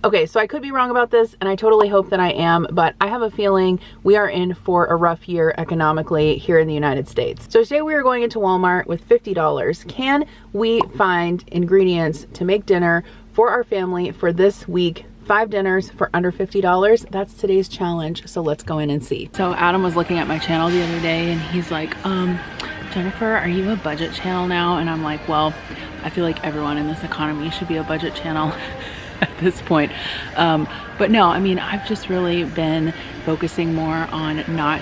Okay, so I could be wrong about this, and I totally hope that I am, but I have a feeling we are in for a rough year economically here in the United States. So today we are going into Walmart with $50. Can we find ingredients to make dinner for our family for this week? 5 dinners for under $50. That's today's challenge, so let's go in and see. So Adam was looking at my channel the other day and he's like, Jennifer, are you a budget channel now? And I'm like, well, I feel like everyone in this economy should be a budget channel at this point. But no, I mean, I've just really been focusing more on not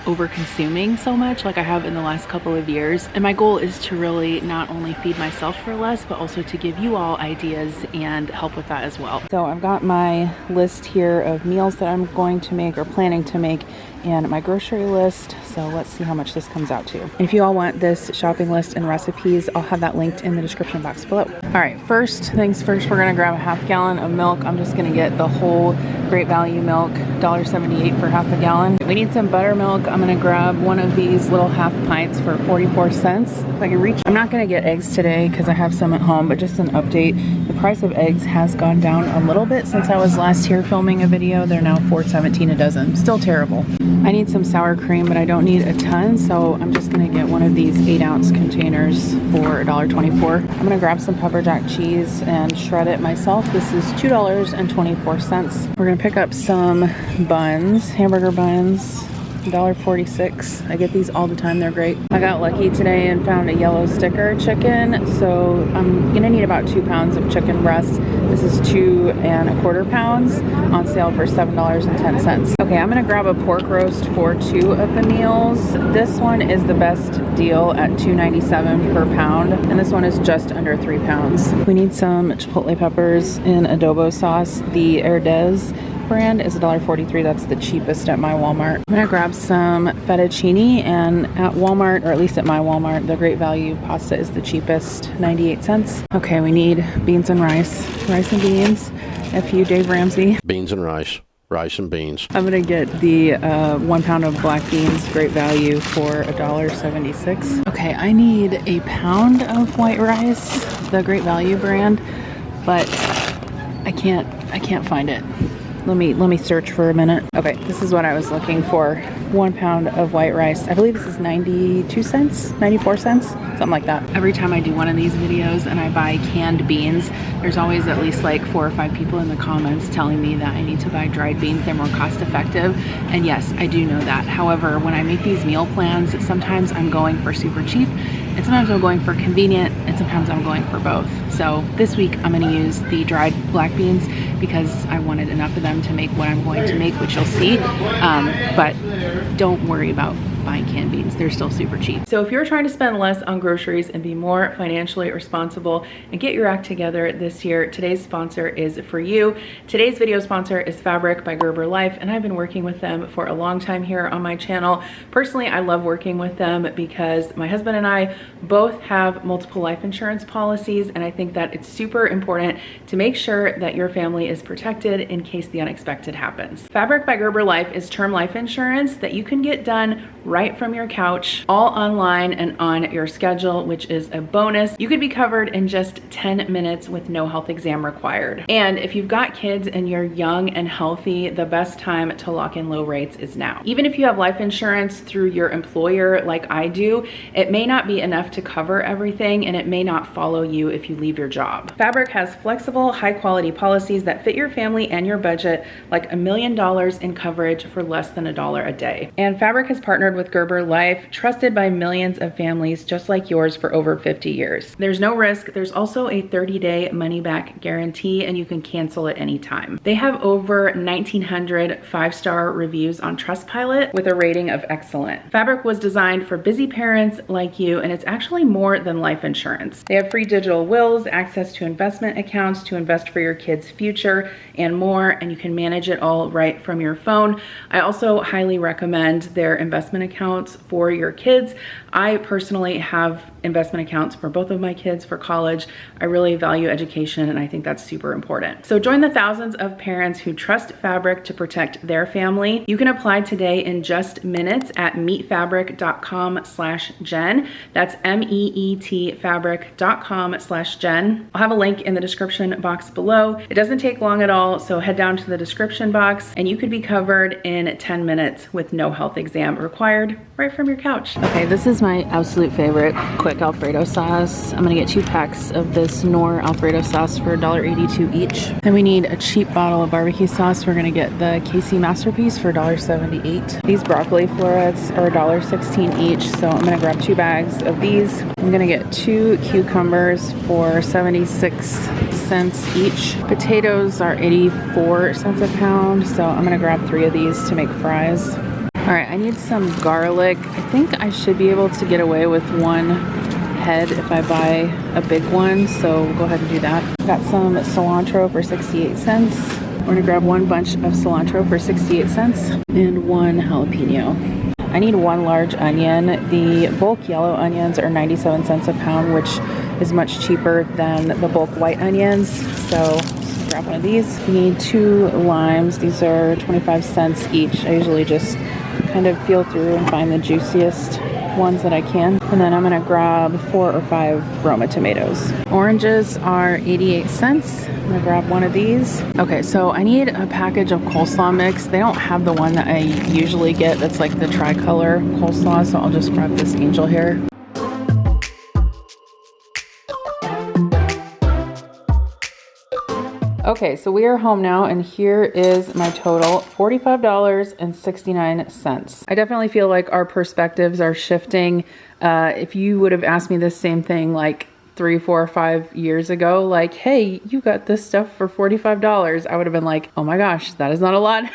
over consuming so much like I have in the last couple of years. And my goal is to really not only feed myself for less, but also to give you all ideas and help with that as well. So I've got my list here of meals that I'm going to make or planning to make and my grocery list. So let's see how much this comes out to. And if you all want this shopping list and recipes, I'll have that linked in the description box below. All right, first things first, we're gonna grab a half gallon of milk. I'm just gonna get the whole Great Value milk, $1.78 for half a gallon. We need some buttermilk. I'm gonna grab one of these little half pints for 44 cents. If I can reach. I'm not gonna get eggs today because I have some at home, but just an update. The price of eggs has gone down a little bit since I was last here filming a video. They're now $4.17 a dozen. Still terrible. I need some sour cream, but I don't need a ton, so I'm just gonna get one of these 8-ounce containers for $1.24. I'm gonna grab some pepper jack cheese and shred it myself. This is $2.24. We're gonna pick up some buns, hamburger buns, $1.46. I get these all the time, they're great. I got lucky today and found a yellow sticker chicken, so I'm gonna need about 2 pounds of chicken breast. This is 2 1/4 pounds on sale for $7.10. Okay, I'm gonna grab a pork roast for 2 of the meals. This one is the best deal at $2.97 per pound, and this one is just under 3 pounds. We need some chipotle peppers in adobo sauce. The Herdez brand is $1.43. That's the cheapest at my Walmart. I'm gonna grab some fettuccine, and at Walmart, or at least at my Walmart, the Great Value pasta is the cheapest, 98 cents. Okay, we need beans and rice. Rice and beans. F.U. Dave Ramsey. Beans and rice. Rice and beans. I'm gonna get the 1 pound of black beans, Great Value, for $1.76. Okay, I need a pound of white rice, the Great Value brand, but I can't find it. Let me search for a minute. Okay, this is what I was looking for. 1 pound of white rice. I believe this is 92 cents, 94 cents, something like that. Every time I do one of these videos and I buy canned beans, there's always at least like 4 or 5 people in the comments telling me that I need to buy dried beans. They're more cost effective. And yes, I do know that. However, when I make these meal plans, sometimes I'm going for super cheap, and sometimes I'm going for convenient, and sometimes I'm going for both. So this week I'm gonna use the dried black beans because I wanted enough of them to make what I'm going to make, which you'll see. But don't worry about buying canned beans. They're still super cheap. So if you're trying to spend less on groceries and be more financially responsible and get your act together this year, today's sponsor is for you. Today's video sponsor is Fabric by Gerber Life, and I've been working with them for a long time here on my channel. Personally, I love working with them because my husband and I both have multiple life insurance policies, and I think that it's super important to make sure that your family is protected in case the unexpected happens. Fabric by Gerber Life is term life insurance that you can get done right from your couch, all online and on your schedule, which is a bonus. You could be covered in just 10 minutes with no health exam required. And if you've got kids and you're young and healthy, the best time to lock in low rates is now. Even if you have life insurance through your employer like I do, it may not be enough to cover everything, and it may not follow you if you leave your job. Fabric has flexible, high quality policies that fit your family and your budget, like $1 million in coverage for less than $1 a day. And Fabric has partnered with Gerber Life, trusted by millions of families just like yours for over 50 years. There's no risk. There's also a 30-day money-back guarantee, and you can cancel at any time. They have over 1,900 5-star reviews on Trustpilot with a rating of excellent. Fabric was designed for busy parents like you, and it's actually more than life insurance. They have free digital wills, access to investment accounts to invest for your kids' future, and more, and you can manage it all right from your phone. I also highly recommend their investment accounts for your kids. I personally have investment accounts for both of my kids for college. I really value education, and I think that's super important. So join the thousands of parents who trust Fabric to protect their family. You can apply today in just minutes at meetfabric.com/Jen. That's That's meetfabric.com/Jen. I'll have a link in the description box below. It doesn't take long at all, so head down to the description box and you could be covered in 10 minutes with no health exam required right from your couch. Okay, this is my absolute favorite quick Alfredo sauce. I'm gonna get 2 packs of this Knorr Alfredo sauce for $1.82 each. Then we need a cheap bottle of barbecue sauce. We're gonna get the KC Masterpiece for $1.78. These broccoli florets are $1.16 each, so I'm gonna grab 2 bags of these. I'm gonna get 2 cucumbers for 76 cents each. Potatoes are 84 cents a pound, so I'm gonna grab 3 of these to make fries. All right, I need some garlic. I think I should be able to get away with 1 head if I buy a big one, so we'll go ahead and do that. Got some cilantro for 68 cents. We're gonna grab 1 bunch of cilantro for 68 cents and 1 jalapeno. I need 1 large onion. The bulk yellow onions are 97 cents a pound, which is much cheaper than the bulk white onions, so just grab 1 of these. We need 2 limes. These are 25 cents each. I usually just kind of feel through and find the juiciest ones that I can. And then I'm gonna grab 4 or 5 Roma tomatoes. Oranges are 88 cents. I'm gonna grab 1 of these. Okay, so I need a package of coleslaw mix. They don't have the one that I usually get that's like the tricolor coleslaw, so I'll just grab this angel hair. Okay, so we are home now and here is my total, $45.69. I definitely feel like our perspectives are shifting. If you would have asked me the same thing like 3, 4, 5 years ago, like, hey, you got this stuff for $45, I would have been like, oh my gosh, that is not a lot.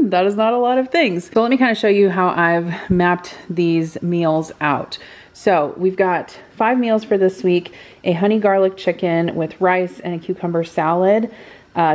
That is not a lot of things. So let me kind of show you how I've mapped these meals out. So we've got 5 meals for this week: a honey garlic chicken with rice and a cucumber salad,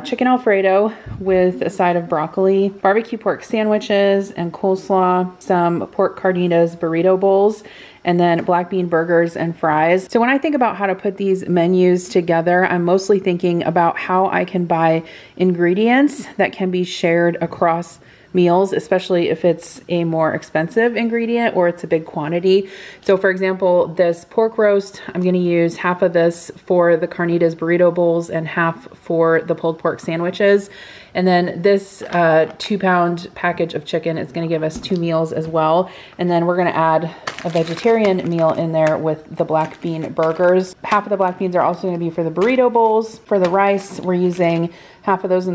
chicken Alfredo with a side of broccoli, barbecue pork sandwiches and coleslaw, some pork Carnitas burrito bowls, and then black bean burgers and fries. So when I think about how to put these menus together, I'm mostly thinking about how I can buy ingredients that can be shared across meals, especially if it's a more expensive ingredient or it's a big quantity. So for example, this pork roast, I'm going to use half of this for the Carnitas burrito bowls and half for the pulled pork sandwiches. And then this 2-pound package of chicken is going to give us 2 meals as well. And then we're going to add a vegetarian meal in there with the black bean burgers. Half of the black beans are also going to be for the burrito bowls. For the rice, we're using half of that in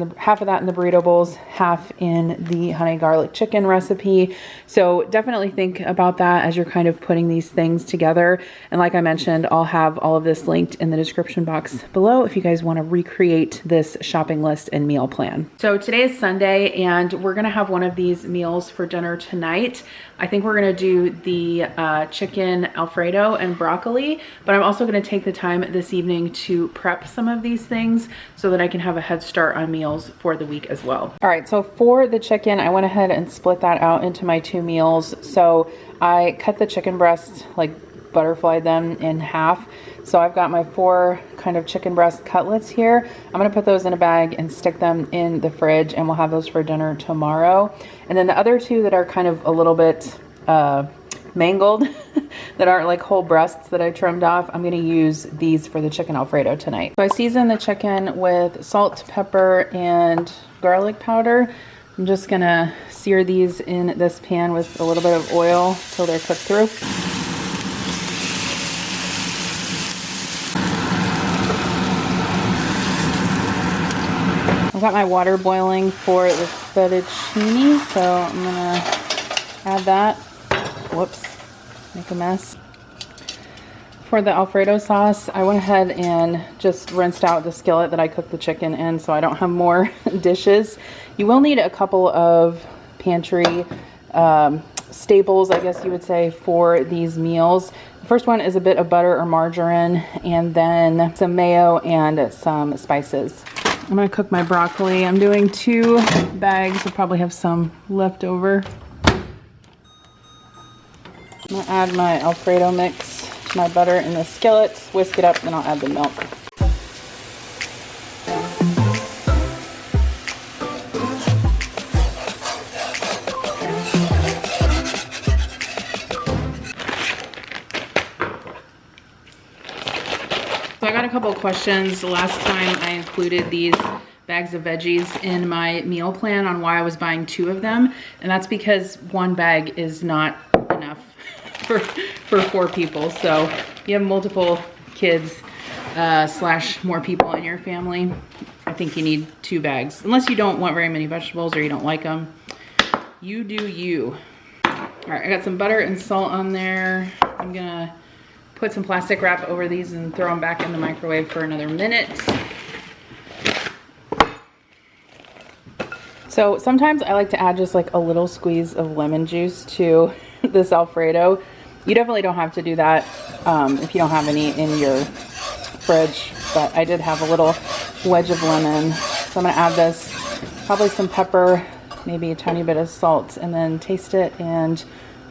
the burrito bowls, half in the honey garlic chicken recipe. So definitely think about that as you're kind of putting these things together. And like I mentioned, I'll have all of this linked in the description box below if you guys want to recreate this shopping list and meal plan. So today is Sunday and we're gonna have one of these meals for dinner tonight. I think we're gonna do the chicken Alfredo and broccoli, but I'm also gonna take the time this evening to prep some of these things so that I can have a head start on meals for the week as well. All right, so for the chicken, I went ahead and split that out into my 2 meals. So I cut the chicken breasts, like butterflied them in half. So I've got my 4 kind of chicken breast cutlets here. I'm gonna put those in a bag and stick them in the fridge and we'll have those for dinner tomorrow. And then the other 2 that are kind of a little bit mangled, that aren't like whole breasts that I trimmed off, I'm gonna use these for the chicken Alfredo tonight. So I seasoned the chicken with salt, pepper, and garlic powder. I'm just gonna sear these in this pan with a little bit of oil till they're cooked through. I've got my water boiling for the fettuccine, so I'm gonna add that. Whoops, make a mess. For the Alfredo sauce, I went ahead and just rinsed out the skillet that I cooked the chicken in so I don't have more dishes. You will need a couple of pantry staples, I guess you would say, for these meals. The first one is a bit of butter or margarine, and then some mayo and some spices. I'm gonna cook my broccoli. I'm doing 2 bags. I'll probably have some left over. I'm gonna add my Alfredo mix to my butter in the skillet, whisk it up, then I'll add the milk. couple of questions. Last time I included these bags of veggies in my meal plan on why I was buying 2 of them. And that's because 1 bag is not enough for 4 people. So you have multiple kids / more people in your family, I think you need 2 bags. Unless you don't want very many vegetables or you don't like them. You do you. All right, I got some butter and salt on there. I'm gonna put some plastic wrap over these and throw them back in the microwave for another minute. So sometimes I like to add just like a little squeeze of lemon juice to this Alfredo. You definitely don't have to do that if you don't have any in your fridge, but I did have a little wedge of lemon. So I'm gonna add this, probably some pepper, maybe a tiny bit of salt, and then taste it and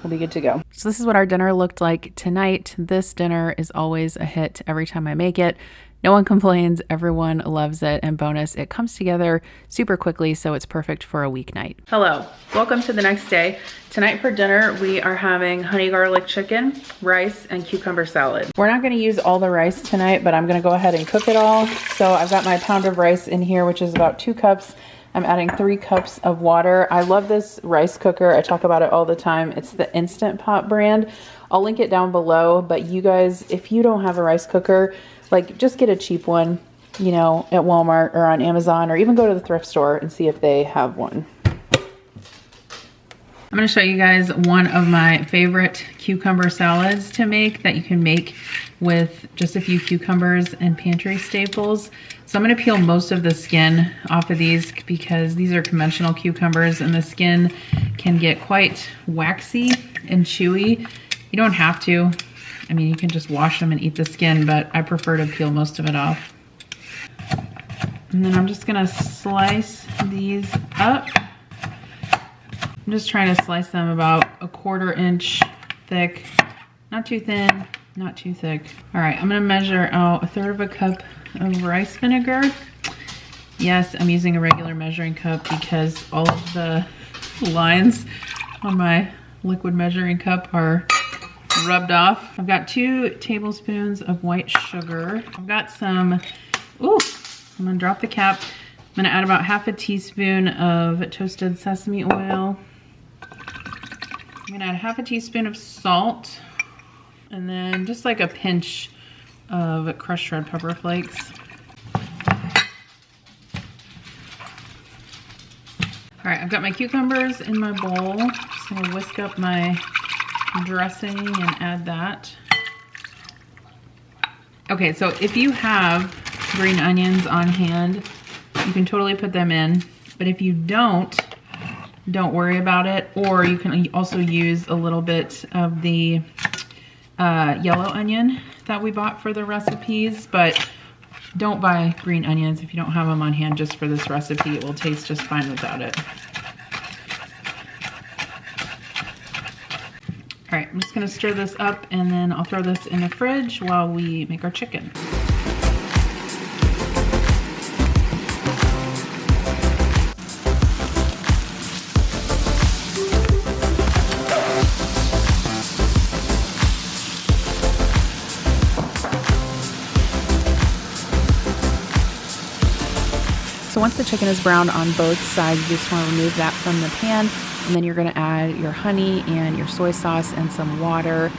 we'll be good to go. So this is what our dinner looked like tonight. This dinner is always a hit every time I make it. No one complains, everyone loves it, and bonus, it comes together super quickly, so it's perfect for a weeknight. Hello, welcome to the next day. Tonight for dinner, we are having honey garlic chicken, rice, and cucumber salad. We're not gonna use all the rice tonight, but I'm gonna go ahead and cook it all. So I've got my pound of rice in here, which is about 2 cups. I'm adding 3 cups of water. I love this rice cooker. I talk about it all the time. It's the Instant Pot brand. I'll link it down below, but you guys, if you don't have a rice cooker, like just get a cheap one, you know, at Walmart or on Amazon, or even go to the thrift store and see if they have one. I'm gonna show you guys one of my favorite cucumber salads to make that you can make with just a few cucumbers and pantry staples. So I'm gonna peel most of the skin off of these because these are conventional cucumbers and the skin can get quite waxy and chewy. You don't have to. I mean, you can just wash them and eat the skin, but I prefer to peel most of it off. And then I'm just gonna slice these up. I'm just trying to slice them about a 1/4 inch thick. Not too thin, not too thick. All right, I'm gonna measure out 1/3 cup of rice vinegar. Yes, I'm using a regular measuring cup because all of the lines on my liquid measuring cup are rubbed off. I've got 2 tablespoons of white sugar. I've got some, I'm gonna drop the cap. I'm gonna add about 1/2 teaspoon of toasted sesame oil. I'm gonna add 1/2 teaspoon of salt, and then just like a pinch of crushed red pepper flakes. All right, I've got my cucumbers in my bowl. Just gonna whisk up my dressing and add that. Okay, so if you have green onions on hand, you can totally put them in, but if you don't worry about it. Or you can also use a little bit of the yellow onion that we bought for the recipes, but don't buy green onions if you don't have them on hand just for this recipe. It will taste just fine without it. All right, I'm just gonna stir this up and then I'll throw this in the fridge while we make our chicken. So once the chicken is browned on both sides, you just want to remove that from the pan, and then you're going to add your honey and your soy sauce and some water.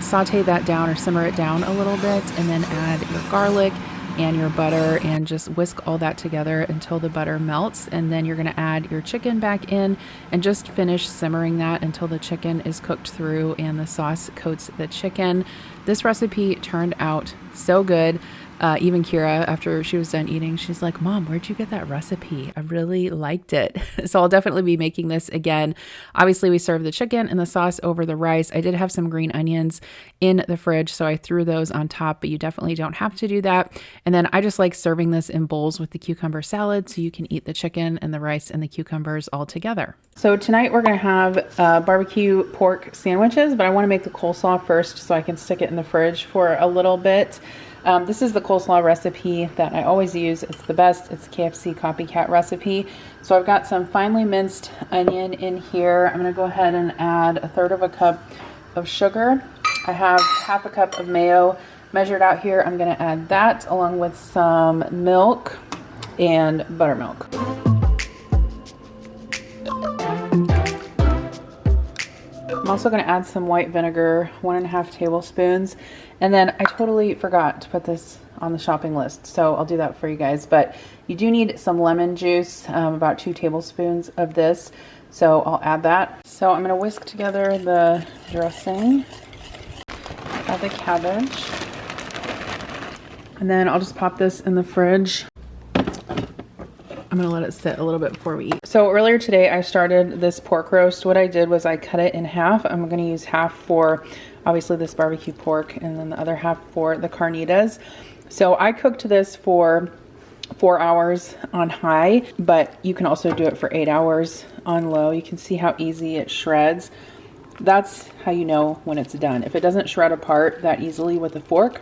Saute that down or simmer it down a little bit, and then add your garlic and your butter and just whisk all that together until the butter melts. And then you're going to add your chicken back in and just finish simmering that until the chicken is cooked through and the sauce coats the chicken. This recipe turned out so good. Even Kira, after she was done eating, she's like, "Mom, where'd you get that recipe? I really liked it." So I'll definitely be making this again. Obviously, we served the chicken and the sauce over the rice. I did have some green onions in the fridge, so I threw those on top, but you definitely don't have to do that. And then I just like serving this in bowls with the cucumber salad, so you can eat the chicken and the rice and the cucumbers all together. So tonight we're going to have barbecue pork sandwiches, but I want to make the coleslaw first so I can stick it in the fridge for a little bit. This is the coleslaw recipe that I always use. It's the best. It's KFC copycat recipe. So I've got some finely minced onion in here. I'm going to go ahead and add 1/3 cup of sugar. I have 1/2 cup of mayo measured out here. I'm gonna add that along with some milk and buttermilk. I'm also gonna add some white vinegar, 1.5 tablespoons. And then I totally forgot to put this on the shopping list, so I'll do that for you guys. But you do need some lemon juice, about 2 tablespoons of this. So I'll add that. So I'm gonna whisk together the dressing, add the cabbage, and then I'll just pop this in the fridge. I'm gonna let it sit a little bit before we eat. So earlier today I started this pork roast. What I did was I cut it in half. I'm gonna use half for obviously this barbecue pork and then the other half for the carnitas. So I cooked this for 4 hours on high, but you can also do it for 8 hours on low. You can see how easy it shreds. That's how you know when it's done. If it doesn't shred apart that easily with a fork,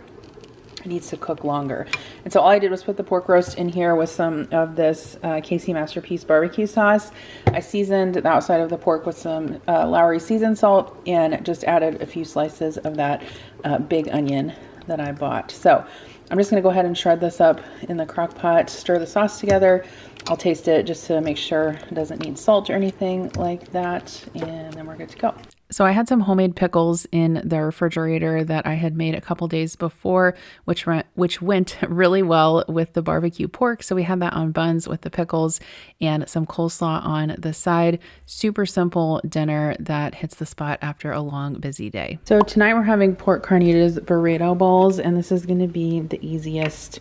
it needs to cook longer. And so all I did was put the pork roast in here with some of this KC Masterpiece barbecue sauce. I seasoned the outside of the pork with some Lowry seasoned salt and just added a few slices of that big onion that I bought. So I'm just gonna go ahead and shred this up in the crock pot, stir the sauce together. I'll taste it just to make sure it doesn't need salt or anything like that, and then we're good to go. So I had some homemade pickles in the refrigerator that I had made a couple days before, which went really well with the barbecue pork. So we had that on buns with the pickles and some coleslaw on the side. Super simple dinner that hits the spot after a long, busy day. So tonight we're having pork carnitas burrito bowls, and this is going to be the easiest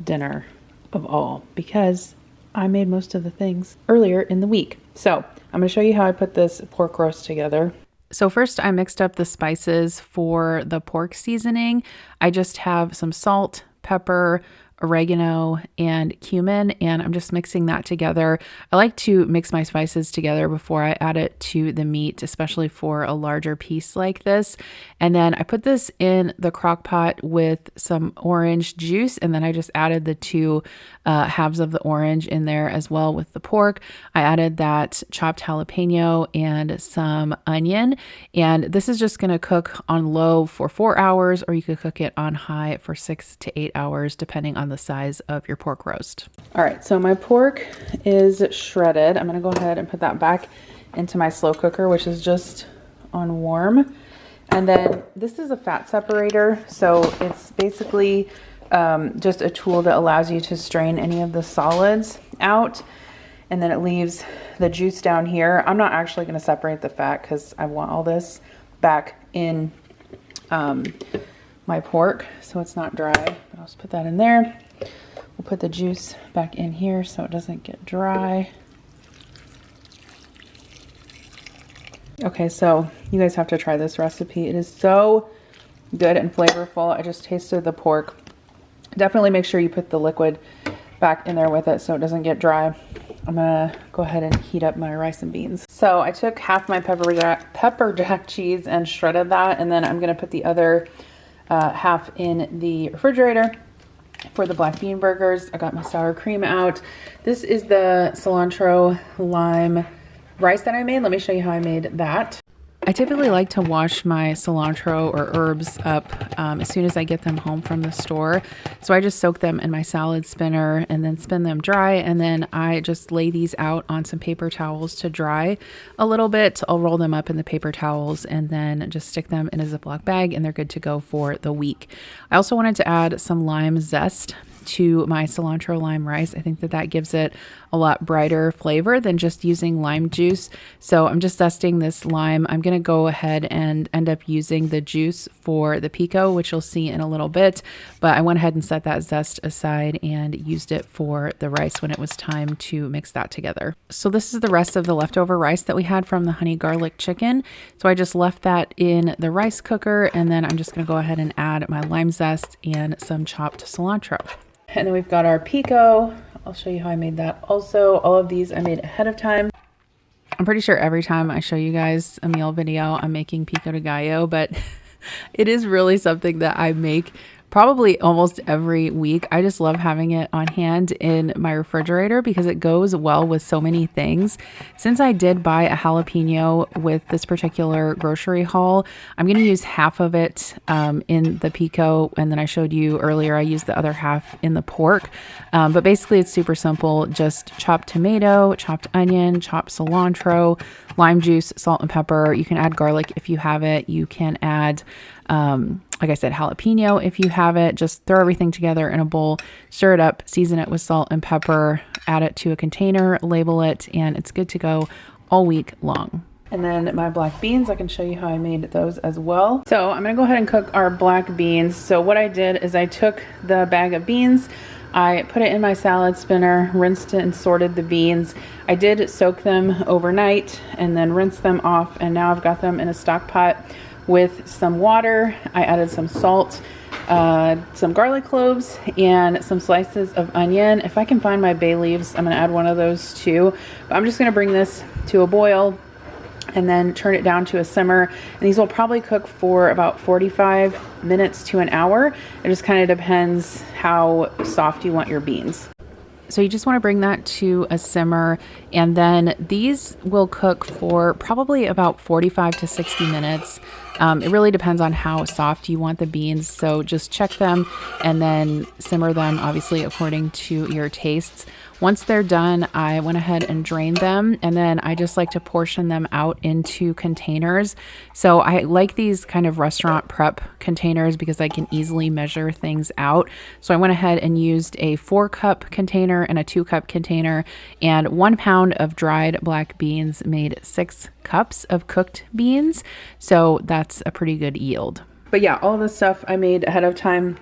dinner of all because I made most of the things earlier in the week. So I'm going to show you how I put this pork roast together. So first I mixed up the spices for the pork seasoning. I just have some salt, pepper, oregano, and cumin, and I'm just mixing that together. I like to mix my spices together before I add it to the meat, especially for a larger piece like this. And then I put this in the crock pot with some orange juice, and then I just added the 2 halves of the orange in there as well with the pork. I added that chopped jalapeno and some onion, and this is just going to cook on low for 4 hours, or you could cook it on high for 6 to 8 hours depending on the size of your pork roast. All right, so my pork is shredded. I'm gonna go ahead and put that back into my slow cooker, which is just on warm. And then this is a fat separator. So it's basically just a tool that allows you to strain any of the solids out. And then it leaves the juice down here. I'm not actually gonna separate the fat because I want all this back in my pork so it's not dry, but I'll just put that in there. We'll put the juice back in here so it doesn't get dry. Okay, so you guys have to try this recipe. It is so good and flavorful. I just tasted the pork. Definitely make sure you put the liquid back in there with it so it doesn't get dry. I'm gonna go ahead and heat up my rice and beans. So I took half my pepper jack cheese and shredded that, and then I'm gonna put the other half in the refrigerator for the black bean burgers. I got my sour cream out. This is the cilantro lime rice that I made. Let me show you how I made that. I typically like to wash my cilantro or herbs up as soon as I get them home from the store. So I just soak them in my salad spinner and then spin them dry. And then I just lay these out on some paper towels to dry a little bit. I'll roll them up in the paper towels and then just stick them in a Ziploc bag, and they're good to go for the week. I also wanted to add some lime zest to my cilantro lime rice. I think that gives it a lot brighter flavor than just using lime juice. So I'm just zesting this lime. I'm going to go ahead and end up using the juice for the pico, which you'll see in a little bit. But I went ahead and set that zest aside and used it for the rice when it was time to mix that together. So this is the rest of the leftover rice that we had from the honey garlic chicken. So I just left that in the rice cooker, and then I'm just going to go ahead and add my lime zest and some chopped cilantro. And then we've got our pico. I'll show you how I made that. Also, all of these I made ahead of time. I'm pretty sure every time I show you guys a meal video, I'm making pico de gallo, but it is really something that I make probably almost every week. I just love having it on hand in my refrigerator because it goes well with so many things. Since I did buy a jalapeno with this particular grocery haul, I'm going to use half of it in the pico, and then I showed you earlier I used the other half in the pork. But basically it's super simple. Just chopped tomato, chopped onion, chopped cilantro, lime juice, salt and pepper. You can add garlic if you have it. You can add, like I said, jalapeno if you have it. Just throw everything together in a bowl, stir it up, season it with salt and pepper, add it to a container, label it, and it's good to go all week long. And then my black beans, I can show you how I made those as well. So I'm gonna go ahead and cook our black beans. So what I did is I took the bag of beans, I put it in my salad spinner, rinsed it and sorted the beans. I did soak them overnight and then rinse them off, and now I've got them in a stock pot with some water. I added some salt, some garlic cloves, and some slices of onion. If I can find my bay leaves, I'm gonna add one of those too. But I'm just gonna bring this to a boil and then turn it down to a simmer. And these will probably cook for about 45 minutes to an hour. It just kind of depends how soft you want your beans. So you just want to bring that to a simmer, and then these will cook for probably about 45 to 60 minutes. It really depends on how soft you want the beans. So just check them and then simmer them, obviously according to your tastes. Once they're done, I went ahead and drained them, and then I just like to portion them out into containers. So I like these kind of restaurant prep containers because I can easily measure things out. So I went ahead and used a 4-cup container and a 2-cup container, and 1 pound of dried black beans made 6 cups of cooked beans. So that's a pretty good yield. But yeah, all this stuff I made ahead of time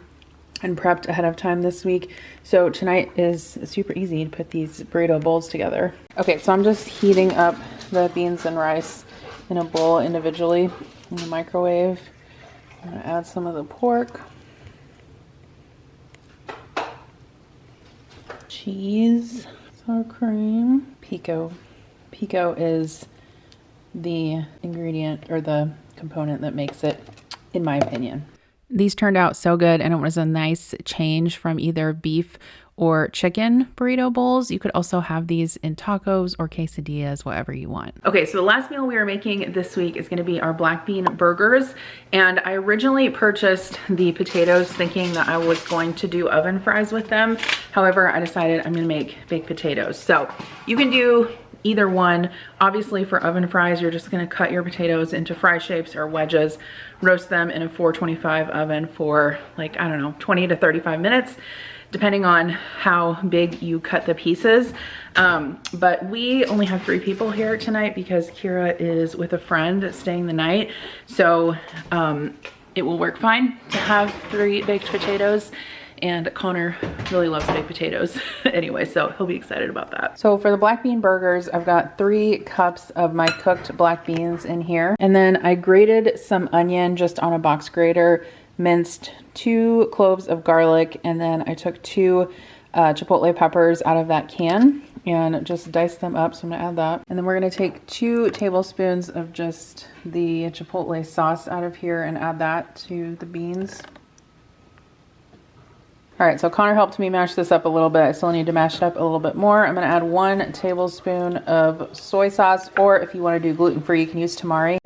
and prepped ahead of time this week. So tonight is super easy to put these burrito bowls together. Okay, so I'm just heating up the beans and rice in a bowl individually in the microwave. I'm gonna add some of the pork, cheese, sour cream, pico. Pico is the ingredient or the component that makes it, in my opinion. These turned out so good, and it was a nice change from either beef or chicken burrito bowls. You could also have these in tacos or quesadillas, whatever you want. Okay, so the last meal we are making this week is gonna be our black bean burgers. And I originally purchased the potatoes thinking that I was going to do oven fries with them. However, I decided I'm gonna make baked potatoes. So you can do either one. Obviously for oven fries, you're just gonna cut your potatoes into fry shapes or wedges, roast them in a 425 oven for like, I don't know, 20 to 35 minutes, depending on how big you cut the pieces. But we only have 3 people here tonight because Kira is with a friend staying the night. So it will work fine to have 3 baked potatoes. And Connor really loves baked potatoes anyway, so he'll be excited about that. So for the black bean burgers, I've got 3 cups of my cooked black beans in here. And then I grated some onion just on a box grater, minced 2 cloves of garlic, and then I took 2 chipotle peppers out of that can and just diced them up. So I'm gonna add that. And then we're gonna take 2 tablespoons of just the chipotle sauce out of here and add that to the beans. All right, so Connor helped me mash this up a little bit. I still need to mash it up a little bit more. I'm gonna add 1 tablespoon of soy sauce, or if you wanna do gluten-free, you can use tamari.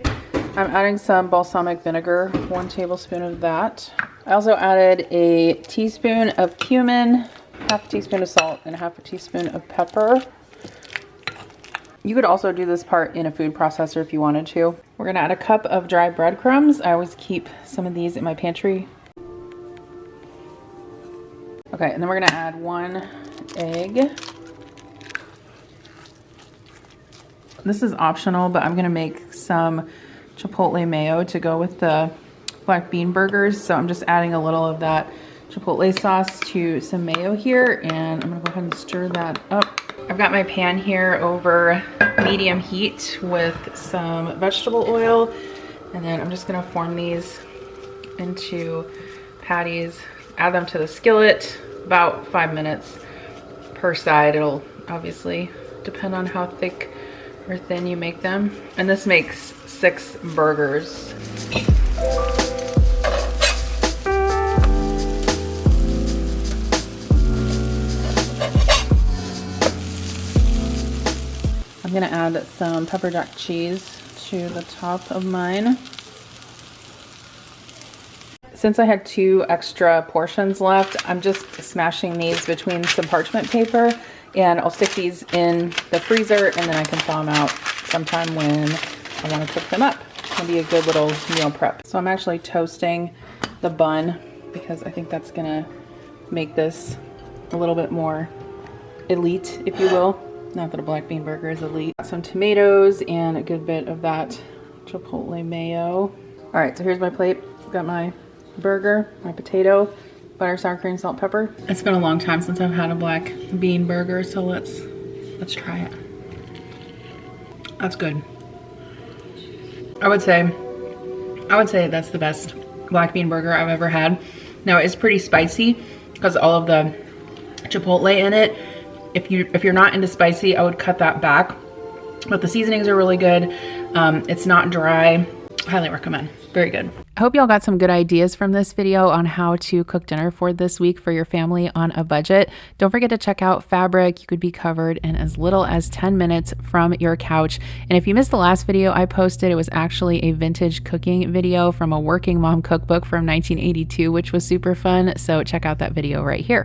I'm adding some balsamic vinegar, 1 tablespoon of that. I also added a teaspoon of cumin, half a teaspoon of salt, and half a teaspoon of pepper. You could also do this part in a food processor if you wanted to. We're gonna add a cup of dry breadcrumbs. I always keep some of these in my pantry. Okay, and then we're gonna add 1 egg. This is optional, but I'm gonna make some chipotle mayo to go with the black bean burgers. So I'm just adding a little of that chipotle sauce to some mayo here, and I'm gonna go ahead and stir that up. I've got my pan here over medium heat with some vegetable oil, and then I'm just gonna form these into patties. Add them to the skillet, about 5 minutes per side. It'll obviously depend on how thick or thin you make them. And this makes 6 burgers. gonna add some pepper jack cheese to the top of mine. Since I had 2 extra portions left, I'm just smashing these between some parchment paper, and I'll stick these in the freezer, and then I can thaw them out sometime when I want to cook them up. It's gonna be a good little meal prep. So I'm actually toasting the bun because I think that's gonna make this a little bit more elite, if you will. Not that a black bean burger is elite. Got some tomatoes and a good bit of that chipotle mayo. All right, so here's my plate. Got my burger, my potato, butter, sour cream, salt, pepper. It's been a long time since I've had a black bean burger, so let's try it. That's good. I would say that's the best black bean burger I've ever had. Now it's pretty spicy because all of the chipotle in it. If you're not into spicy, I would cut that back. But the seasonings are really good. It's not dry. Highly recommend. Very good. I hope y'all got some good ideas from this video on how to cook dinner for this week for your family on a budget. Don't forget to check out Fabric. You could be covered in as little as 10 minutes from your couch. And if you missed the last video I posted, it was actually a vintage cooking video from a working mom cookbook from 1982, which was super fun. So check out that video right here.